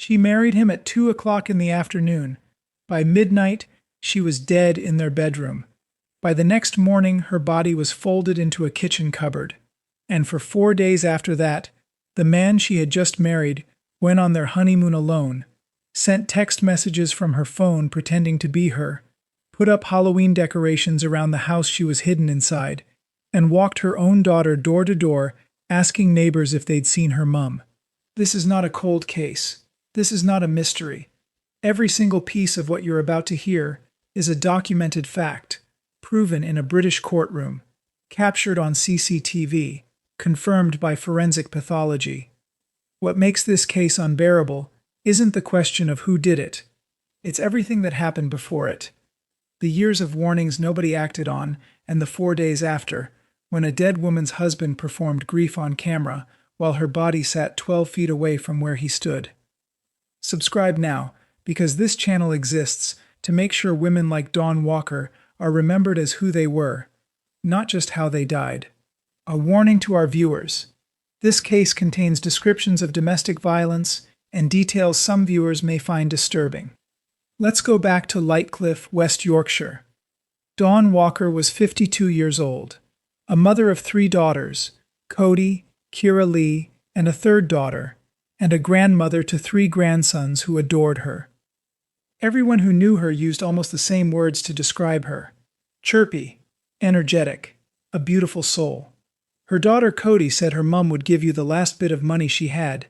She married him at 2 o'clock in the afternoon. By midnight, she was dead in their bedroom. By the next morning, her body was folded into a kitchen cupboard. And for 4 days after that, the man she had just married went on their honeymoon alone, sent text messages from her phone pretending to be her, put up Halloween decorations around the house she was hidden inside, and walked her own daughter door to door asking neighbors if they'd seen her mum. This is not a cold case. This is not a mystery. Every single piece of what you're about to hear is a documented fact, proven in a British courtroom, captured on CCTV, confirmed by forensic pathology. What makes this case unbearable isn't the question of who did it. It's everything that happened before it. The years of warnings nobody acted on, and the 4 days after, when a dead woman's husband performed grief on camera while her body sat 12 feet away from where he stood. Subscribe now, because this channel exists to make sure women like Dawn Walker are remembered as who they were, not just how they died. A warning to our viewers. This case contains descriptions of domestic violence and details some viewers may find disturbing. Let's go back to Lightcliffe, West Yorkshire. Dawn Walker was 52 years old, a mother of 3 daughters, Cody, Kira Lee, and a 3rd daughter, and a grandmother to 3 grandsons who adored her. Everyone who knew her used almost the same words to describe her: chirpy, energetic, a beautiful soul. Her daughter Cody said her mum would give you the last bit of money she had,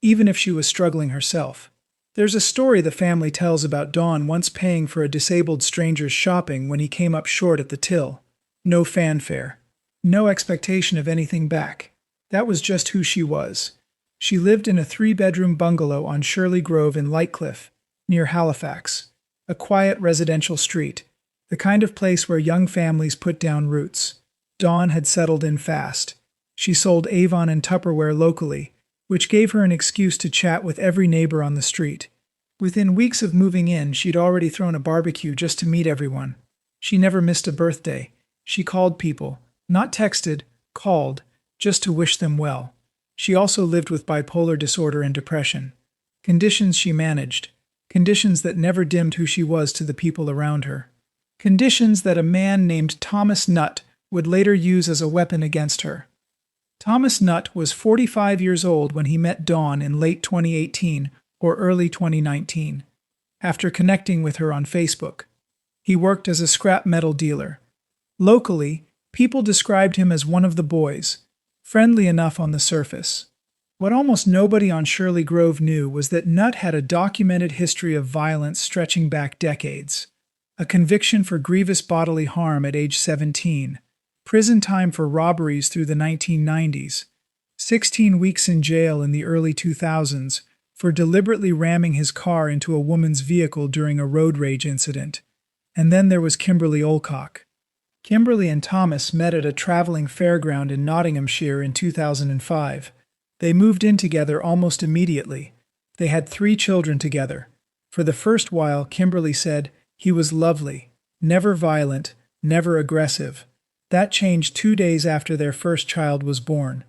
even if she was struggling herself. There's a story the family tells about Dawn once paying for a disabled stranger's shopping when he came up short at the till. No fanfare. No expectation of anything back. That was just who she was. She lived in a 3-bedroom bungalow on Shirley Grove in Lightcliffe, near Halifax, a quiet residential street, the kind of place where young families put down roots. Dawn had settled in fast. She sold Avon and Tupperware locally, which gave her an excuse to chat with every neighbor on the street. Within weeks of moving in, she'd already thrown a barbecue just to meet everyone. She never missed a birthday. She called people, not texted, called, just to wish them well. She also lived with bipolar disorder and depression. Conditions she managed. Conditions that never dimmed who she was to the people around her. Conditions that a man named Thomas Nutt would later use as a weapon against her. Thomas Nutt was 45 years old when he met Dawn in late 2018 or early 2019, after connecting with her on Facebook. He worked as a scrap metal dealer. Locally, people described him as one of the boys, friendly enough on the surface. What almost nobody on Shirley Grove knew was that Nutt had a documented history of violence stretching back decades. A conviction for grievous bodily harm at age 17, prison time for robberies through the 1990s, 16 weeks in jail in the early 2000s for deliberately ramming his car into a woman's vehicle during a road rage incident. And then there was Kimberly Olcock. Kimberly and Thomas met at a traveling fairground in Nottinghamshire in 2005. They moved in together almost immediately. They had 3 children together. For the first while, Kimberly said, he was lovely, never violent, never aggressive. That changed 2 days after their first child was born.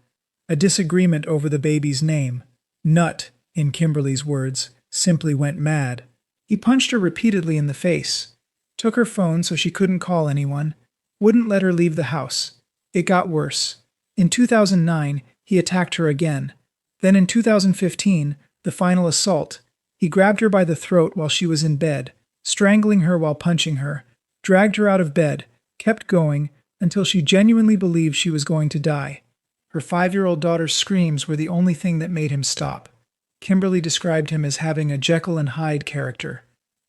A disagreement over the baby's name. Nutt, in Kimberly's words, simply went mad. He punched her repeatedly in the face, took her phone so she couldn't call anyone, wouldn't let her leave the house. It got worse. In 2009, he attacked her again. Then in 2015, the final assault, he grabbed her by the throat while she was in bed, strangling her while punching her, dragged her out of bed, kept going, until she genuinely believed she was going to die. Her 5-year-old daughter's screams were the only thing that made him stop. Kimberly described him as having a Jekyll and Hyde character,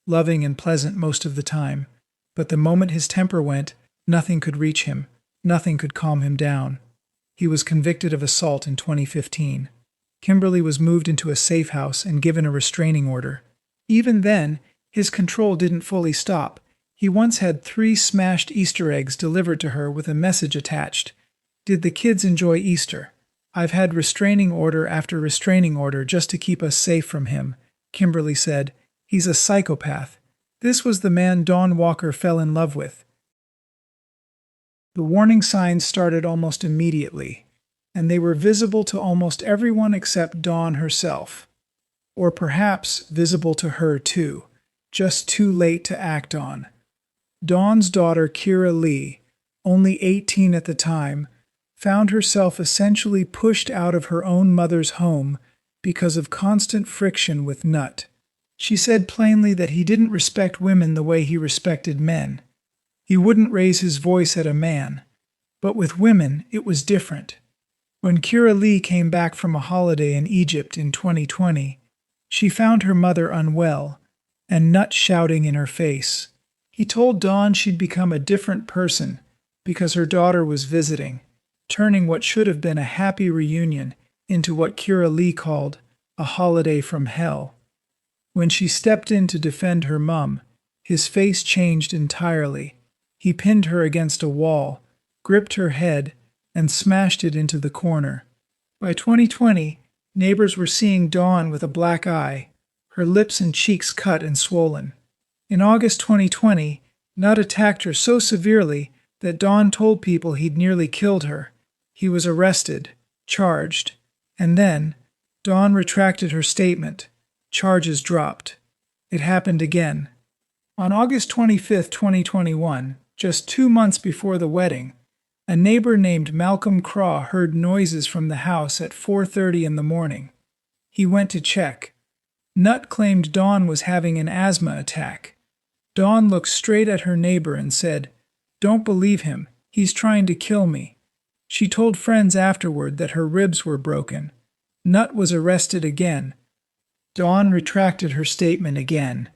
loving and pleasant most of the time, but the moment his temper went, nothing could reach him, nothing could calm him down. He was convicted of assault in 2015. Kimberly was moved into a safe house and given a restraining order. Even then, his control didn't fully stop. He once had 3 smashed Easter eggs delivered to her with a message attached. Did the kids enjoy Easter? I've had restraining order after restraining order just to keep us safe from him, Kimberly said. He's a psychopath. This was the man Dawn Walker fell in love with. The warning signs started almost immediately, and they were visible to almost everyone except Dawn herself. Or perhaps visible to her too, just too late to act on. Dawn's daughter, Kira Lee, only 18 at the time, found herself essentially pushed out of her own mother's home because of constant friction with Nut. She said plainly that he didn't respect women the way he respected men. He wouldn't raise his voice at a man. But with women, it was different. When Kira Lee came back from a holiday in Egypt in 2020, she found her mother unwell, and Nut shouting in her face. He told Dawn she'd become a different person because her daughter was visiting, turning what should have been a happy reunion into what Kira Lee called a holiday from hell. When she stepped in to defend her mum, his face changed entirely. He pinned her against a wall, gripped her head, and smashed it into the corner. By 2020, neighbors were seeing Dawn with a black eye, her lips and cheeks cut and swollen. In August 2020, Nut attacked her so severely that Dawn told people he'd nearly killed her. He was arrested, charged, and then Dawn retracted her statement. Charges dropped. It happened again. On August 25, 2021, just 2 months before the wedding, a neighbor named Malcolm Craw heard noises from the house at 4:30 in the morning. He went to check. Nut claimed Dawn was having an asthma attack. Dawn looked straight at her neighbor and said, "Don't believe him. He's trying to kill me." She told friends afterward that her ribs were broken. Nut was arrested again. Dawn retracted her statement again.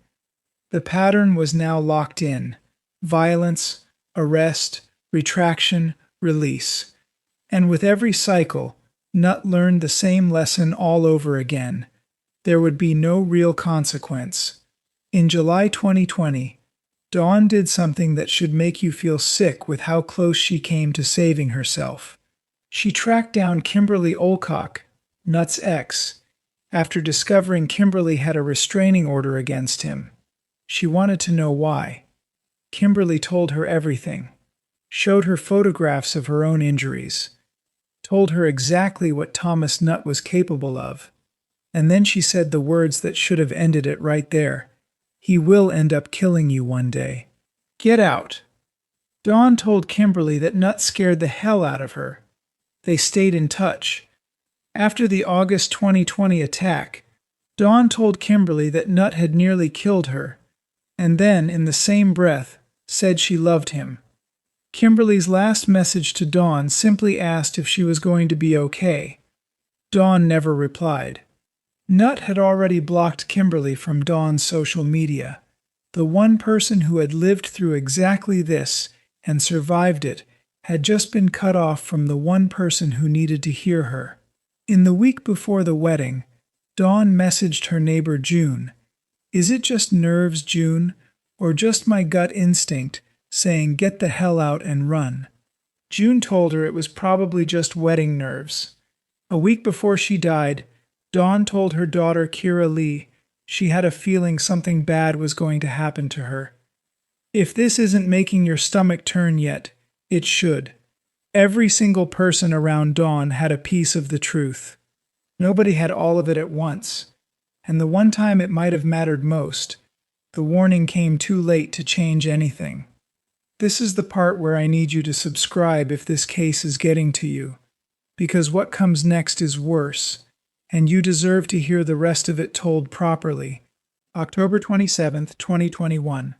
The pattern was now locked in. Violence, arrest, retraction, release. And with every cycle, Nut learned the same lesson all over again. There would be no real consequence. In July 2020, Dawn did something that should make you feel sick with how close she came to saving herself. She tracked down Kimberly Olcock, Nut's ex, after discovering Kimberly had a restraining order against him. She wanted to know why. Kimberly told her everything, showed her photographs of her own injuries, told her exactly what Thomas Nut was capable of, and then she said the words that should have ended it right there. "He will end up killing you one day. Get out." Dawn told Kimberly that Nut scared the hell out of her. They stayed in touch. After the August 2020 attack, Dawn told Kimberly that Nut had nearly killed her, and then, in the same breath, said she loved him. Kimberly's last message to Dawn simply asked if she was going to be okay. Dawn never replied. Nut had already blocked Kimberly from Dawn's social media. The one person who had lived through exactly this and survived it had just been cut off from the one person who needed to hear her. In the week before the wedding, Dawn messaged her neighbor June. "Is it just nerves, June, or just my gut instinct saying get the hell out and run?" June told her it was probably just wedding nerves. A week before she died, Dawn told her daughter Kira Lee she had a feeling something bad was going to happen to her. If this isn't making your stomach turn yet, it should. Every single person around Dawn had a piece of the truth. Nobody had all of it at once. And the one time it might have mattered most, the warning came too late to change anything. This is the part where I need you to subscribe if this case is getting to you, because what comes next is worse, and you deserve to hear the rest of it told properly. October 27th, 2021.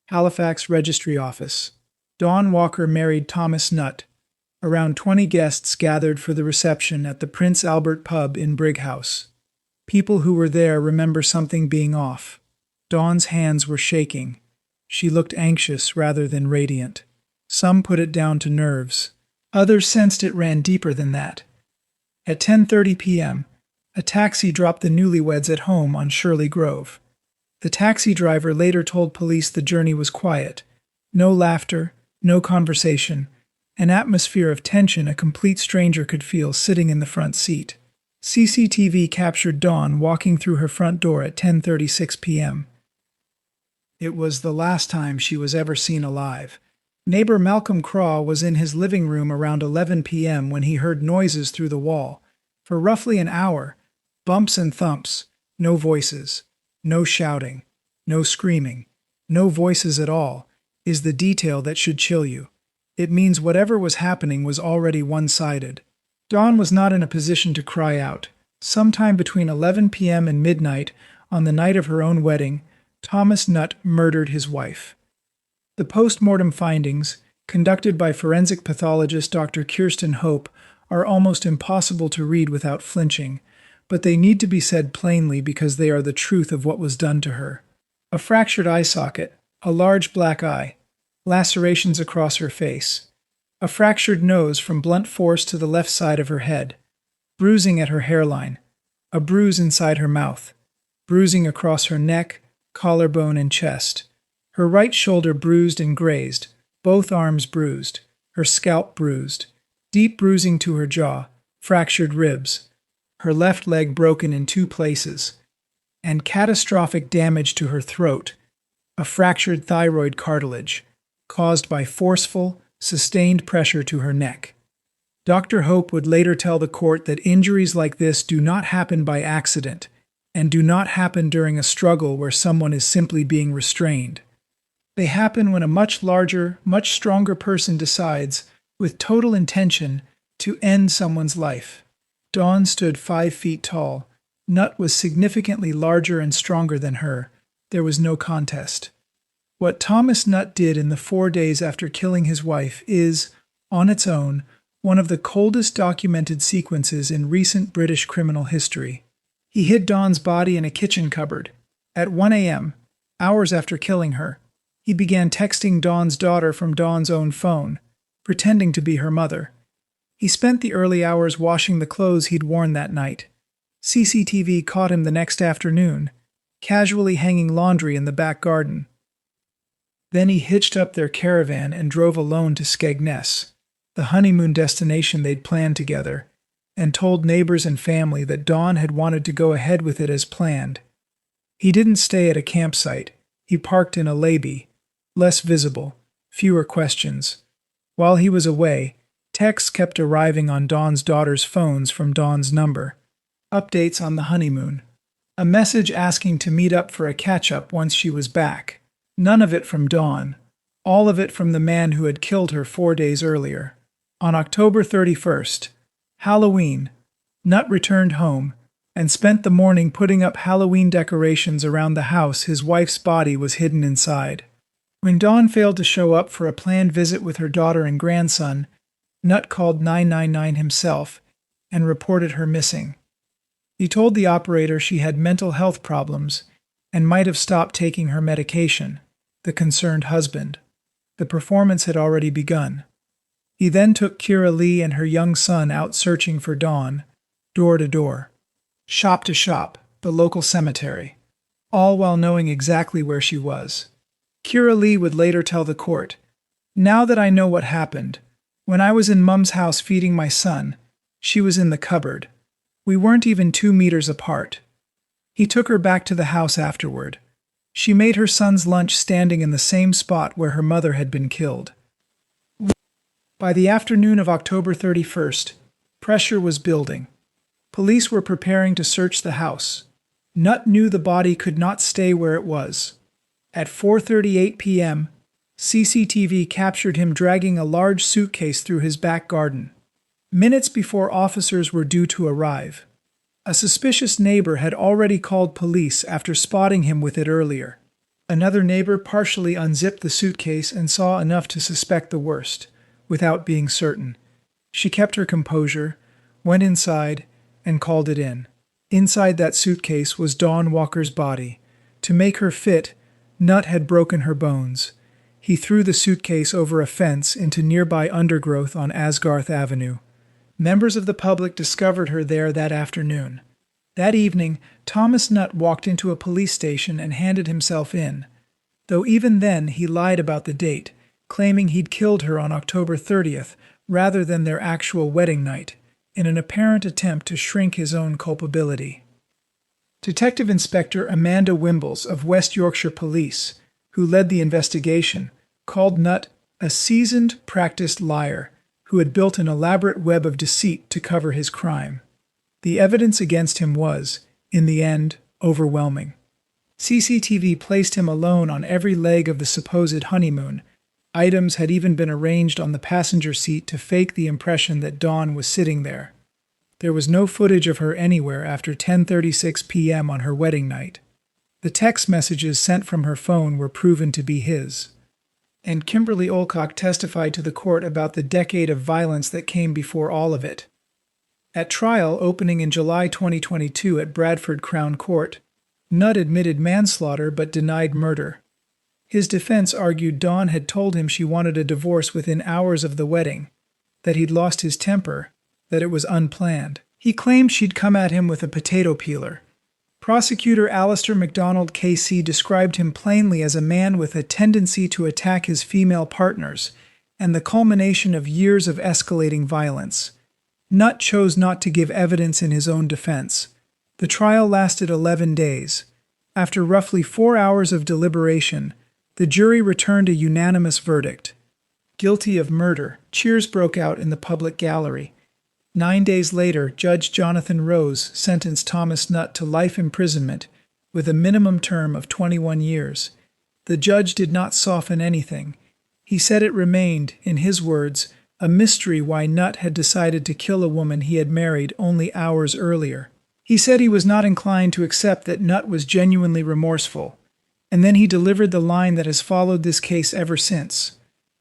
Halifax Registry Office. Dawn Walker married Thomas Nutt. Around 20 guests gathered for the reception at the Prince Albert pub in Brighouse. People who were there remember something being off. Dawn's hands were shaking. She looked anxious rather than radiant. Some put it down to nerves. Others sensed it ran deeper than that. At 10:30 p.m., a taxi dropped the newlyweds at home on Shirley Grove. The taxi driver later told police the journey was quiet. No laughter, no conversation, an atmosphere of tension a complete stranger could feel sitting in the front seat. CCTV captured Dawn walking through her front door at 10:36 p.m. It was the last time she was ever seen alive. Neighbor Malcolm Craw was in his living room around 11 p.m. when he heard noises through the wall. For roughly an hour, bumps and thumps, No voices, no shouting, no screaming, no voices at all, is the detail that should chill you. It means whatever was happening was already one-sided. Dawn was not in a position to cry out. Sometime between 11 p.m. and midnight, on the night of her own wedding, Thomas Nutt murdered his wife. The post-mortem findings, conducted by forensic pathologist Dr. Kirsten Hope, are almost impossible to read without flinching, but they need to be said plainly because they are the truth of what was done to her. A fractured eye socket, a large black eye, lacerations across her face, a fractured nose from blunt force to the left side of her head, bruising at her hairline, a bruise inside her mouth, bruising across her neck, collarbone, and chest, her right shoulder bruised and grazed, both arms bruised, her scalp bruised, deep bruising to her jaw, fractured ribs, her left leg broken in 2 places, and catastrophic damage to her throat, a fractured thyroid cartilage, caused by forceful, sustained pressure to her neck. Dr. Hope would later tell the court that injuries like this do not happen by accident, and do not happen during a struggle where someone is simply being restrained. They happen when a much larger, much stronger person decides, with total intention, to end someone's life. Dawn stood 5 feet tall. Nutt was significantly larger and stronger than her. There was no contest. What Thomas Nutt did in the 4 days after killing his wife is, on its own, one of the coldest documented sequences in recent British criminal history. He hid Dawn's body in a kitchen cupboard. At 1 a.m., hours after killing her, he began texting Dawn's daughter from Dawn's own phone, pretending to be her mother. He spent the early hours washing the clothes he'd worn that night. CCTV caught him the next afternoon, casually hanging laundry in the back garden. Then he hitched up their caravan and drove alone to Skegness, the honeymoon destination they'd planned together, and told neighbors and family that Dawn had wanted to go ahead with it as planned. He didn't stay at a campsite. He parked in a lay-by, less visible, fewer questions. While he was away, texts kept arriving on Dawn's daughter's phones from Dawn's number. Updates on the honeymoon. A message asking to meet up for a catch-up once she was back. None of it from Dawn. All of it from the man who had killed her 4 days earlier. On October 31st, Halloween, Nutt returned home and spent the morning putting up Halloween decorations around the house his wife's body was hidden inside. When Dawn failed to show up for a planned visit with her daughter and grandson, Nutt called 999 himself and reported her missing. He told the operator she had mental health problems and might have stopped taking her medication, the concerned husband. The performance had already begun. He then took Kira Lee and her young son out searching for Dawn, door to door, shop to shop, the local cemetery, all while knowing exactly where she was. Kira Lee would later tell the court, "Now that I know what happened, when I was in Mum's house feeding my son, she was in the cupboard. We weren't even 2 meters apart." He took her back to the house afterward. She made her son's lunch standing in the same spot where her mother had been killed. By the afternoon of October 31st, pressure was building. Police were preparing to search the house. Nutt knew the body could not stay where it was. At 4:38 p.m., CCTV captured him dragging a large suitcase through his back garden. Minutes before officers were due to arrive, a suspicious neighbor had already called police after spotting him with it earlier. Another neighbor partially unzipped the suitcase and saw enough to suspect the worst, without being certain. She kept her composure, went inside, and called it in. Inside that suitcase was Dawn Walker's body. To make her fit, Nutt had broken her bones. He threw the suitcase over a fence into nearby undergrowth on Asgarth Avenue. Members of the public discovered her there that afternoon. That evening, Thomas Nutt walked into a police station and handed himself in, though even then he lied about the date, claiming he'd killed her on October 30th rather than their actual wedding night, in an apparent attempt to shrink his own culpability. Detective Inspector Amanda Wimbles of West Yorkshire Police, who led the investigation, called Nutt a seasoned, practiced liar who had built an elaborate web of deceit to cover his crime. The evidence against him was, in the end, overwhelming. CCTV placed him alone on every leg of the supposed honeymoon. Items had even been arranged on the passenger seat to fake the impression that Dawn was sitting there. There was no footage of her anywhere after 10:36 p.m. on her wedding night. The text messages sent from her phone were proven to be his. And Kimberly Olcott testified to the court about the decade of violence that came before all of it. At trial opening in July 2022 at Bradford Crown Court, Nutt admitted manslaughter but denied murder. His defense argued Dawn had told him she wanted a divorce within hours of the wedding, that he'd lost his temper, that it was unplanned. He claimed she'd come at him with a potato peeler. Prosecutor Alistair MacDonald KC described him plainly as a man with a tendency to attack his female partners, and the culmination of years of escalating violence. Nutt chose not to give evidence in his own defense. The trial lasted 11 days. After roughly 4 hours of deliberation, the jury returned a unanimous verdict. Guilty of murder. Cheers broke out in the public gallery. 9 days later, Judge Jonathan Rose sentenced Thomas Nutt to life imprisonment with a minimum term of 21 years. The judge did not soften anything. He said it remained, in his words, a mystery why Nutt had decided to kill a woman he had married only hours earlier. He said he was not inclined to accept that Nutt was genuinely remorseful, and then he delivered the line that has followed this case ever since.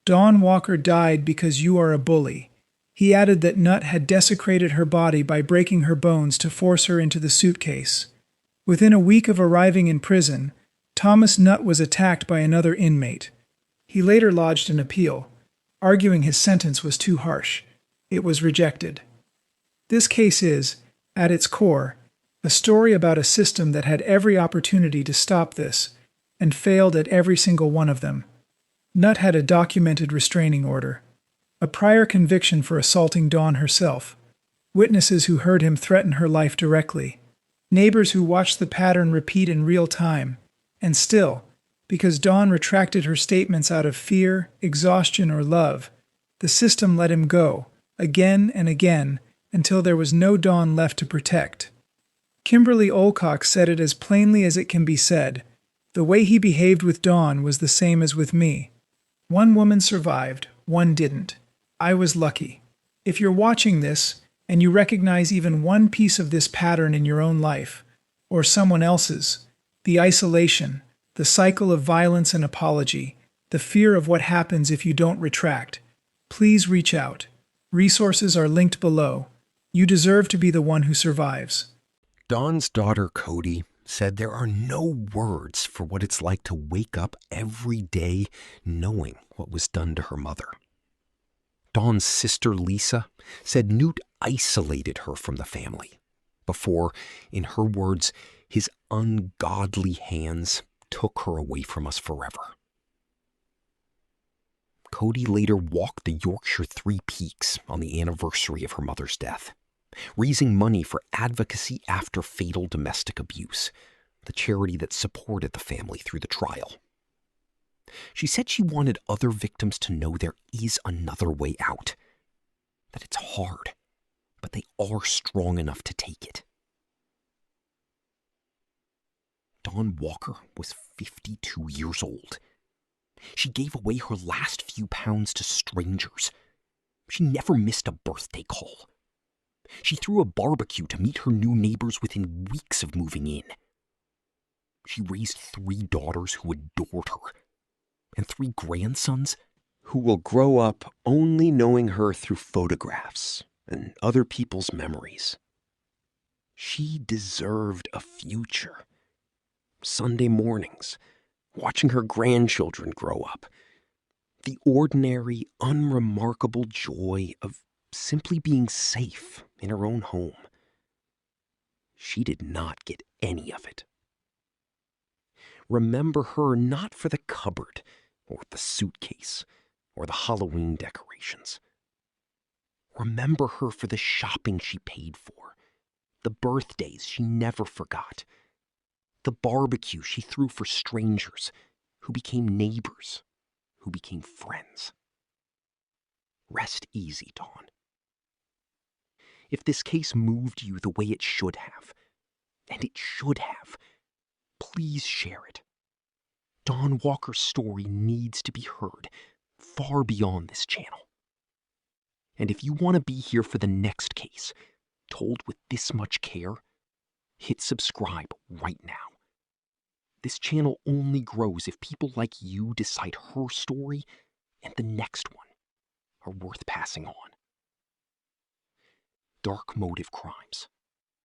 Dawn Walker died because you are a bully. He added that Nutt had desecrated her body by breaking her bones to force her into the suitcase. Within a week of arriving in prison, Thomas Nutt was attacked by another inmate. He later lodged an appeal, arguing his sentence was too harsh. It was rejected. This case is, at its core, a story about a system that had every opportunity to stop this, and failed at every single one of them. Nutt had a documented restraining order, a prior conviction for assaulting Dawn herself, witnesses who heard him threaten her life directly, neighbors who watched the pattern repeat in real time, and still, because Dawn retracted her statements out of fear, exhaustion, or love, the system let him go, again and again, until there was no Dawn left to protect. Kimberly Olcott said it as plainly as it can be said. The way he behaved with Dawn was the same as with me. One woman survived, one didn't. I was lucky. If you're watching this, and you recognize even one piece of this pattern in your own life, or someone else's, the isolation, the cycle of violence and apology, the fear of what happens if you don't retract, please reach out. Resources are linked below. You deserve to be the one who survives. Dawn's daughter, Cody, said there are no words for what it's like to wake up every day knowing what was done to her mother. Dawn's sister, Lisa, said Newt isolated her from the family before, in her words, his ungodly hands took her away from us forever. Cody later walked the Yorkshire Three Peaks on the anniversary of her mother's death, raising money for Advocacy After Fatal Domestic Abuse, the charity that supported the family through the trial. She said she wanted other victims to know there is another way out, that it's hard, but they are strong enough to take it. Dawn Walker was 52 years old. She gave away her last few pounds to strangers. She never missed a birthday call. She threw a barbecue to meet her new neighbors within weeks of moving in. She raised 3 daughters who adored her, and 3 grandsons who will grow up only knowing her through photographs and other people's memories. She deserved a future. Sunday mornings, watching her grandchildren grow up. The ordinary, unremarkable joy of simply being safe in her own home. She did not get any of it. Remember her not for the cupboard or the suitcase or the Halloween decorations. Remember her for the shopping she paid for, the birthdays she never forgot, the barbecue she threw for strangers who became neighbors, who became friends. Rest easy, Dawn. If this case moved you the way it should have, and it should have, please share it. Dawn Walker's story needs to be heard far beyond this channel. And if you want to be here for the next case, told with this much care, hit subscribe right now. This channel only grows if people like you decide her story and the next one are worth passing on. Dark Motive Crimes.